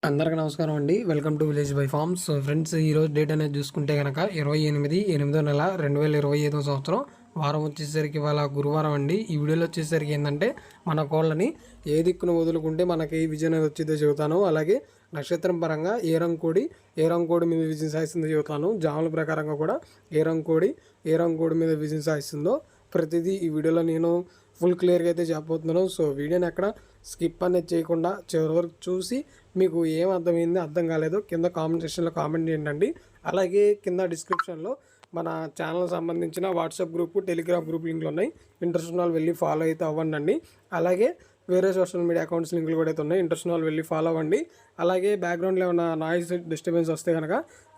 అందరికీ నమస్కారం అండి. Welcome to village by farms. Friends, ఈరోజు డేట్ అనేది చూసుకుంటే కనుక 28/8 నెల 2025 సంవత్సరం. వారం వచ్చేసరికి ఇవాళ గురువారం అండి. ఈ వీడియోలో వచ్చేసరికి ఏంటంటే మన కోళ్ళని ఏ దిక్కును వదులుకుంటే మనకి విజయం అనేది వచ్చిందో చెబుతాను. అలాగే నక్షత్రం పరంగా ఏ రంగు కోడి మీద విజయం సాధిస్తుందో చెబుతాను. జాముల ప్రకారంగా కూడా ఏ రంగు కోడి మీద విజయం సాధిస్తుందో ప్రతిదీ ఈ వీడియోలో నేను ఫుల్ క్లియర్గా అయితే చెప్పబోతున్నాను. సో వీడియోని ఎక్కడ స్కిప్ అనేది చేయకుండా చివరి వరకు చూసి మీకు ఏం అర్థమైంది అర్థం కాలేదో కింద కామెంట్ సెక్షన్లో కామెంట్ చేయండి. అలాగే కింద డిస్క్రిప్షన్లో మన ఛానల్ సంబంధించిన వాట్సాప్ గ్రూపు, టెలిగ్రామ్ గ్రూప్ లింక్లు ఉన్నాయి. ఇంట్రెస్ట్ ఉన్న వాళ్ళు వెళ్ళి ఫాలో అయితే అవ్వండి. అలాగే వేరే సోషల్ మీడియా అకౌంట్స్ లింకులు కూడా అయితే ఉన్నాయి. ఇంట్రెస్ట్ ఉన్న వాళ్ళు వెళ్ళి ఫాలో అవ్వండి. అలాగే బ్యాక్గ్రౌండ్లో ఏమైనా నాయిస్ డిస్టర్బెన్స్ వస్తే కనుక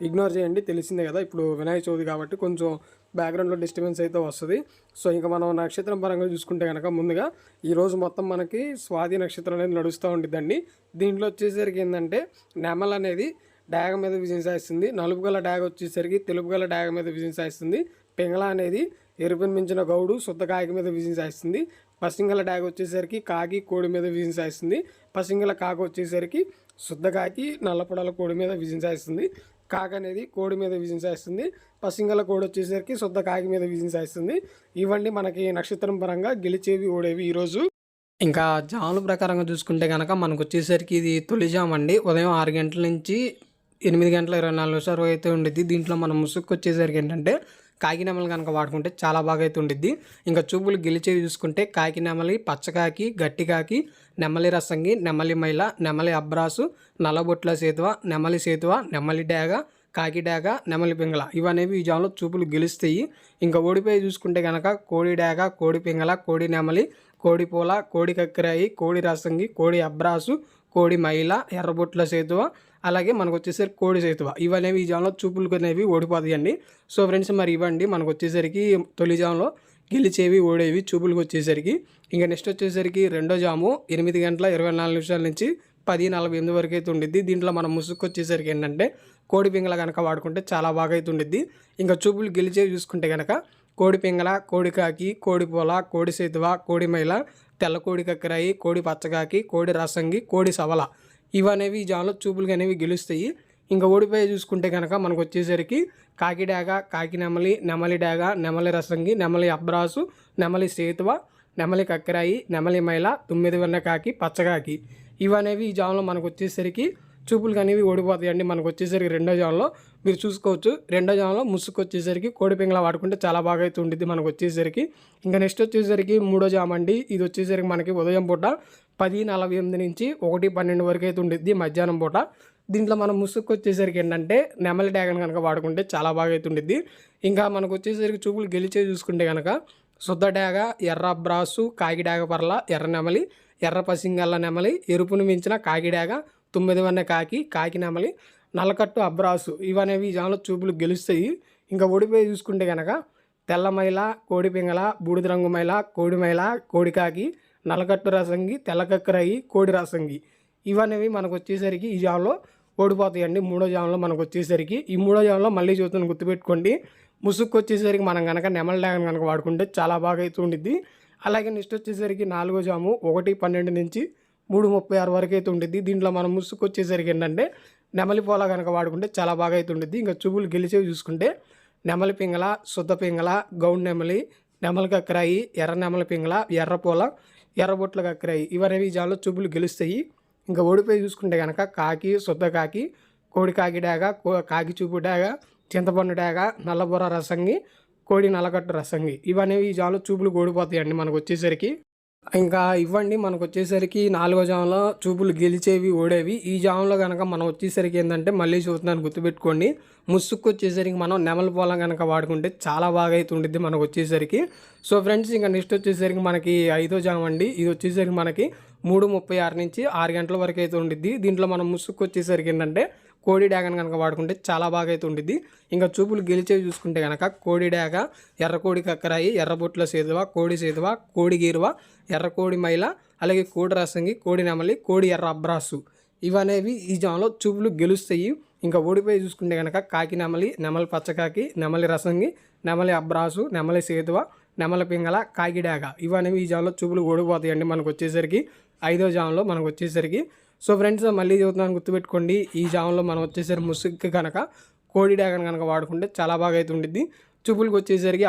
ఇగ్నోర్ చేయండి. తెలిసిందే కదా, ఇప్పుడు వినాయక చవితి కాబట్టి కొంచెం బ్యాక్గ్రౌండ్లో డిస్టర్బెన్స్ అయితే వస్తుంది. సో ఇంకా మనం నక్షత్రం పరంగా చూసుకుంటే కనుక ముందుగా ఈరోజు మొత్తం మనకి స్వాతి నక్షత్రం అనేది నడుస్తూ ఉంటుందండి. దీంట్లో వచ్చేసరికి ఏంటంటే నెమల్ అనేది డాగ మీద విజయం సాధిస్తుంది. నలుపు గల డాగ వచ్చేసరికి తెలుపు గల డాగ మీద విజయం సాధిస్తుంది. పింగళ అనేది ఎరుపుని మించిన గౌడు శుద్ధ కాకి మీద విజయం సాధిస్తుంది. పసింగల డాగ వచ్చేసరికి కాకి కోడి మీద విజయం సాధిస్తుంది. పసింగల కాక వచ్చేసరికి శుద్ధ కాకి నల్లపొడల కోడి మీద విజయం సాధిస్తుంది. కాక అనేది కోడి మీద విజయం సాధిస్తుంది. పసింగల కోడి వచ్చేసరికి శుద్ధ కాకి మీద విజయం సాధిస్తుంది. ఇవన్నీ మనకి నక్షత్రం పరంగా గెలిచేవి ఓడేవి ఈరోజు. ఇంకా జాముల ప్రకారంగా చూసుకుంటే కనుక మనకు వచ్చేసరికి ఇది తొలి జాము అండి. ఉదయం 6 గంటల నుంచి 8 గంటల 24 నిమిషాలు అయితే ఉండిద్ది. దీంట్లో మనం ముసుగు వచ్చేసరికి ఏంటంటే కాకి నెమలి కనుక వాడుకుంటే చాలా బాగా అయితే ఉండిద్ది. ఇంకా చూపులు గెలిచేవి చూసుకుంటే కాకి నెమలి, పచ్చకాకి, గట్టి కాకి, నెమలి రసంగి, నెమలి మైల, నెమలి అబ్రాసు, నల్లబొట్ల సేతువ, నెమలి సేతువ, నెమలి డాగ, కాకి డాగ, నెమలి పింగళ ఇవనేవి ఈ జాములో చూపులు గెలుస్తాయి. ఇంకా ఓడిపోయి చూసుకుంటే కనుక కోడి డాగ, కోడి పింగళ, కోడి నెమలి, కోడి పూల, కోడి కక్కిరాయి, కోడి రసంగి, కోడి అబ్రాసు, కోడి మైల, ఎర్రబొట్ల సేతువ, అలాగే మనకు వచ్చేసరికి కోడి సేతువ ఇవనేవి ఈ జాములో చూపులు అనేవి ఓడిపోతాయండి. సో ఫ్రెండ్స్, మరి ఇవ్వండి మనకు వచ్చేసరికి తొలి జాములో గెలిచేవి ఓడేవి చూపులకు వచ్చేసరికి. ఇంకా నెక్స్ట్ వచ్చేసరికి రెండో జాము 8 గంటల 24 నిమిషాల నుంచి 10:48 వరకు అయితే ఉండిద్ది. దీంట్లో మనం ముసుగు వచ్చేసరికి ఏంటంటే కోడి పింగళ కనుక వాడుకుంటే చాలా బాగా అయితే ఉండిద్ది. ఇంకా చూపులు గెలిచేవి చూసుకుంటే కనుక కోడి పింగళ, కోడి కాకి, కోడి పూల, కోడి సేతువ, కోడి మైల, తెల్ల కోడి కక్కరాయి, కోడి పచ్చకాకి, కోడి రసంగి, కోడి సవల ఇవనేవి ఈ జాములో చూపులు అనేవి గెలుస్తాయి. ఇంకా ఓడిపోయి చూసుకుంటే కనుక మనకు వచ్చేసరికి కాకి డాగ, కాకి నెమలి, నెమలి డాగ, నెమలి రసంగి, నెమలి అబ్రాసు, నెమలి సేతువ, నెమలి కక్కరాయి, నెమలి మైల, 9 వెన్న కాకి, పచ్చకాకి ఇవనేవి ఈ జాములో మనకు వచ్చేసరికి చూపులు అనేవి ఓడిపోతాయండి. మనకు వచ్చేసరికి రెండో జాములో మీరు చూసుకోవచ్చు. రెండో జాములో ముసుగు వచ్చేసరికి కోడి పింగళ వాడుకుంటే చాలా బాగా అయితే ఉండిద్ది మనకు వచ్చేసరికి. ఇంకా నెక్స్ట్ వచ్చేసరికి మూడో జాము అండి. ఇది వచ్చేసరికి మనకి ఉదయం పూట 10:48 నుంచి 1:12 వరకు అయితే ఉండిద్ది మధ్యాహ్నం పూట. దీంట్లో మనం ముసుగు వచ్చేసరికి ఏంటంటే నెమలి డ్యాగన్ కనుక వాడుకుంటే చాలా బాగా అయితే ఉండిద్ది. ఇంకా మనకు వచ్చేసరికి చూపులు గెలిచే చూసుకుంటే కనుక శుద్ధ డాగ, ఎర్ర బ్రాసు, కాకి డాగ పర్ల, ఎర్ర నెమలి, ఎర్ర పసింగల్ల నెమలి, ఎరుపును మించిన కాకి డాగ, 9 వన్న కాకి, కాకి నెమలి, నల్లకట్టు అబ్రాసు ఇవనేవి ఈ జాములో చూపులు గెలుస్తాయి. ఇంకా ఓడిపోయి చూసుకుంటే కనుక తెల్ల మైల, కోడి పింగళ, బూడిద రంగు మైల, కోడి మైల, కోడి కాకి, నల్లకట్టు రసంగి, తెల్లకక్కరాయి, కోడి రసంగి ఇవనేవి మనకు వచ్చేసరికి ఈ జాములో ఓడిపోతాయండి. మూడో జాములో మనకు వచ్చేసరికి ఈ మూడో జాములో మళ్ళీ చూస్తాను గుర్తుపెట్టుకోండి. ముసుగు వచ్చేసరికి మనం కనుక నెమలి డ్యాగన్ కనుక వాడుకుంటే చాలా బాగా అయితే ఉండిద్ది. అలాగే నెక్స్ట్ వచ్చేసరికి నాలుగో జాము 1:12 నుంచి 3:36 వరకు అయితే ఉండిద్ది. దీంట్లో మనం ముసుగు వచ్చేసరికి ఏంటంటే నెమలి పోల కనుక వాడుకుంటే చాలా బాగా అయితే ఉండిద్ది. ఇంకా చూపులు గెలిచేవి చూసుకుంటే నెమలి పింగళ, శుద్ధ పింగళ, గౌండ్ నెమలి, నెమలి కక్కరాయి, ఎర్ర నెమలి పింగళ, ఎర్ర పూల, ఎర్రబొట్ల కక్కరాయి ఇవనేవి ఈ జాములో చూపులు గెలుస్తాయి. ఇంకా ఓడిపోయి చూసుకుంటే కనుక కాకి, శుద్ధ కాకి, కోడి కాకి డాగ, కాకి చూపు డాగ, చింతపండు డాగ, నల్లబొర్ర రసంగి, కోడి నల్లకట్టు రసంగి ఇవనేవి ఈ జాములో చూపులు ఓడిపోతాయండి మనకు వచ్చేసరికి. ఇంకా ఇవ్వండి మనకు వచ్చేసరికి నాలుగో జాములో చూపులు గెలిచేవి ఓడేవి. ఈ జాములో కనుక మనం వచ్చేసరికి ఏంటంటే మళ్ళీ చూస్తున్నాను గుర్తుపెట్టుకోండి. ముసుగు వచ్చేసరికి మనం నెమలి పోలం కనుక వాడుకుంటే చాలా బాగా అయితే ఉండిద్ది మనకు వచ్చేసరికి. సో ఫ్రెండ్స్, ఇంకా నెక్స్ట్ వచ్చేసరికి మనకి ఐదో జాము అండి. ఇది వచ్చేసరికి మనకి 3:36 నుంచి 6 గంటల వరకు అయితే ఉండిద్ది. దీంట్లో మనం ముసుగు వచ్చేసరికి ఏంటంటే కోడి డాగన్ కనుక వాడుకుంటే చాలా బాగా అయితే ఉండిద్ది. ఇంకా చూపులు గెలిచేవి చూసుకుంటే కనుక కోడి డాగ, ఎర్ర కోడి కక్కరాయి, ఎర్రబొట్ల సేతువ, కోడి సేతువ, కోడి గీరువ, ఎర్ర కోడి మైల, అలాగే కోడి రసంగి, కోడి నెమలి, కోడి ఎర్ర అబ్రాసు ఇవనేవి ఈ జాములో చూపులు గెలుస్తాయి. ఇంకా ఓడిపోయి చూసుకుంటే కనుక కాకి నెమలి, నెమలి పచ్చకాకి, నెమలి రసంగి, నెమలి అబ్రాసు, నెమలి సేతువ, నెమలి పింగళ, కాకి డాగ ఇవనేవి ఈ జాములో చూపులు ఓడిపోతాయండి మనకు వచ్చేసరికి. ఐదో జాములో మనకు వచ్చేసరికి సో ఫ్రెండ్స్ మళ్ళీ చెబుతున్నాను గుర్తుపెట్టుకోండి, ఈ జామ్లో మనం వచ్చేసరికి ముసుగుకి కనుక కోడి డ్యాగన్ కనుక వాడుకుంటే చాలా బాగా అయితే ఉండిద్ది. చూపులకు వచ్చేసరికి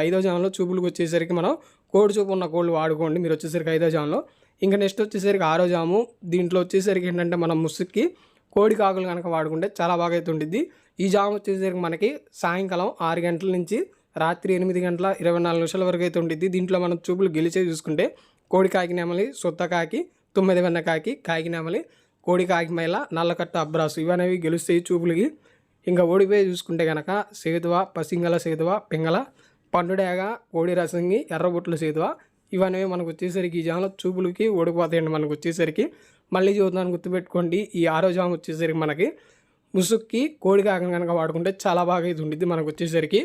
ఐదో జామ్లో చూపులకు వచ్చేసరికి మనం కోడి చూపు ఉన్న కోళ్ళు వాడుకోండి మీరు వచ్చేసరికి ఐదో జామ్లో. ఇంకా నెక్స్ట్ వచ్చేసరికి ఆరో జాము, దీంట్లో వచ్చేసరికి ఏంటంటే మనం ముసుగుకి కోడి కాకులు కనుక వాడుకుంటే చాలా బాగా అయితే ఉండిద్ది. ఈ జామ్ వచ్చేసరికి మనకి సాయంకాలం 6 గంటల నుంచి రాత్రి 8 గంటల 24 నిమిషాల వరకు అయితే ఉండిద్ది. దీంట్లో మనం చూపులు గెలిచే చూసుకుంటే కోడి కాకి నెమలి, సొత్త కాకి, 9 వెన్న కాకి, కాకి నెమలి, కోడి కాకి మైల, నల్లకట్ట అబ్రాసు ఇవనేవి గెలుస్తాయి చూపులకి. ఇంకా ఓడిపోయి చూసుకుంటే కనుక సేతువ, పసింగల సేతువ, పింగళ, పండుడేగ, కోడి రసంగి, ఎర్రబొట్ల సేతువ ఇవనేవి మనకు వచ్చేసరికి ఈ జామ్లో చూపులకి ఓడిపోతాయండి. మనకు వచ్చేసరికి మళ్ళీ చూద్దాం గుర్తుపెట్టుకోండి, ఈ ఆరో జామ్ వచ్చేసరికి మనకి ముసుక్కి కోడి కాకని కనుక వాడుకుంటే చాలా బాగా ఇది ఉండిద్ది మనకు వచ్చేసరికి.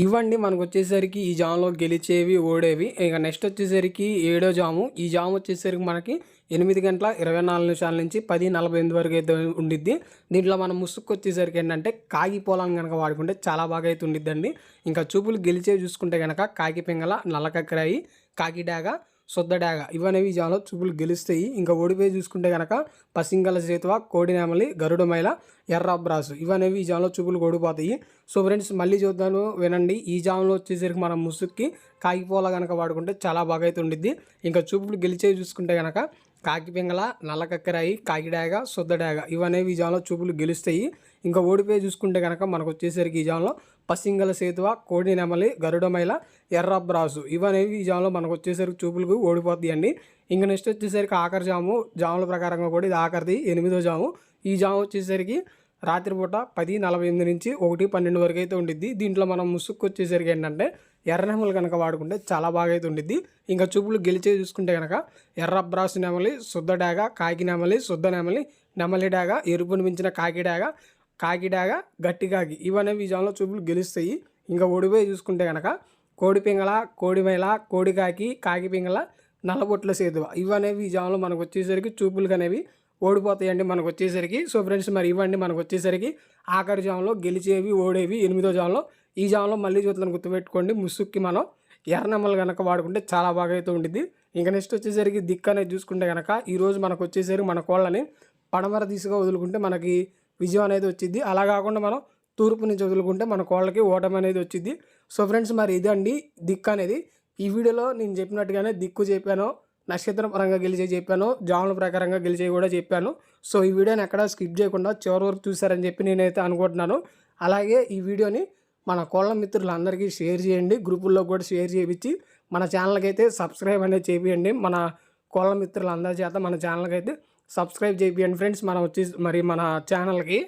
ఇవ్వండి మనకు వచ్చేసరికి ఈ జామ్లో గెలిచేవి ఓడేవి. ఇక నెక్స్ట్ వచ్చేసరికి ఏడో జాము, ఈ జాము వచ్చేసరికి మనకి 8 గంటల 24 నిమిషాల నుంచి 10:48 వరకు అయితే ఉండిద్ది. దీంట్లో మనం ముసుక్కు వచ్చేసరికి ఏంటంటే కాకి పొలాన్ని కనుక వాడుకుంటే చాలా బాగా అయితే ఉండిద్దండి. ఇంకా చూపులు గెలిచేవి చూసుకుంటే కనుక కాకి పింగళ, నల్లకక్కరాయి, కాకి డాగ, సొద్ద డాగ ఇవనేవి ఈ జామ్లో చూపులు గెలుస్తాయి. ఇంకా ఓడిపోయి చూసుకుంటే కనుక పసింగల సేతువ, కోడి నెమలి, గరుడ మైల, ఎర్ర అబ్రాసు ఇవనేవి ఈ జామ్లో చూపులు ఓడిపోతాయి. సో ఫ్రెండ్స్ మళ్ళీ చూద్దాను వినండి, ఈ జామ్లో వచ్చేసరికి మనం ముసుక్కి కాకిపోల కనుక వాడుకుంటే చాలా బాగా అయితే ఉండిద్ది. ఇంకా చూపులు గెలిచేవి చూసుకుంటే కనుక కాకి పింగళ, నల్ల కక్కరాయి, కాకి డాగ, సొద్ద డాగ ఇవనేవి ఈ జామ్లో చూపులు గెలుస్తాయి. ఇంకా ఓడిపోయి చూసుకుంటే కనుక మనకు వచ్చేసరికి ఈ జామ్లో పసింగల సేతువ, కోడి నెమలి, గరుడ మైల, ఎర్ర అబ్రాసు ఇవనేవి ఈ జామ్లో మనకు వచ్చేసరికి చూపులకు ఓడిపోతాయండి. ఇంకా నెక్స్ట్ వచ్చేసరికి ఆఖరి జాముల ప్రకారంగా కూడా ఇది ఆఖరిది 8వ జాము. ఈ జాము వచ్చేసరికి రాత్రిపూట 10:48 నుంచి 1:12 వరకు అయితే ఉండిద్ది. దీంట్లో మనం ముసుక్కు వచ్చేసరికి ఏంటంటే ఎర్ర నెమలు కనుక వాడుకుంటే చాలా బాగా అయితే ఉండిద్ది. ఇంకా చూపులు గెలిచే చూసుకుంటే కనుక ఎర్ర అబ్రాసు నెమలి, శుద్ధ డాగ, కాకి నెమలి, శుద్ధ నెమలి, నెమలి డాగ, ఎరుపుని మించిన కాకి డాగ, కాకి డాగ, గట్టి కాకి ఇవనేవి ఈ జామ్లో చూపులు గెలుస్తాయి. ఇంకా ఓడిపోయి చూసుకుంటే కనుక కోడి పింగళ, కోడి మైల, కోడి కాకి, కాకి పింగళ, నల్లబొట్ల సేతువ ఇవనేవి ఈ జామ్లో మనకు వచ్చేసరికి చూపులు అనేవి ఓడిపోతాయండి మనకు వచ్చేసరికి. సో ఫ్రెండ్స్ మరి ఇవ్వండి మనకు వచ్చేసరికి ఆఖరి జామ్లో గెలిచేవి ఓడేవి 8వ జామ్లో. ఈ జామ్లో మళ్ళీ చూద్దాను గుర్తుపెట్టుకోండి, ముసుక్కి మనం ఎర్రనెమ్మలు కనుక వాడుకుంటే చాలా బాగా అయితే ఉండిద్ది. ఇంకా నెక్స్ట్ వచ్చేసరికి దిక్కు అనేది చూసుకుంటే కనుక ఈరోజు మనకు వచ్చేసరికి మన కోళ్ళని పడమర దిశగా వదులుకుంటే మనకి విజయం అనేది వచ్చింది. అలా కాకుండా మనం తూర్పు నుంచి వదులుకుంటే మన కోళ్ళకి ఓటమి అనేది వచ్చింది. సో ఫ్రెండ్స్ మరి ఇదండి దిక్కు అనేది. ఈ వీడియోలో నేను చెప్పినట్టుగానే దిక్కు చెప్పాను, నక్షత్రం పరంగా గెలిచే చెప్పాను, జాముల ప్రకారంగా గెలిచే కూడా చెప్పాను. సో ఈ వీడియోని ఎక్కడా స్కిప్ చేయకుండా చివరి వరకు చూసారని చెప్పి నేనైతే అనుకుంటున్నాను. అలాగే ఈ వీడియోని మన కోళ్ళ మిత్రులందరికీ షేర్ చేయండి, గ్రూపుల్లో కూడా షేర్ చేయించి మన ఛానల్కి అయితే సబ్స్క్రైబ్ అనేది చేయండి. మన కోళ్ళ మిత్రులందరి చేత మన ఛానల్కి అయితే సబ్స్క్రైబ్ చేయండి ఫ్రెండ్స్. మనం వచ్చి మరి మన ఛానల్కి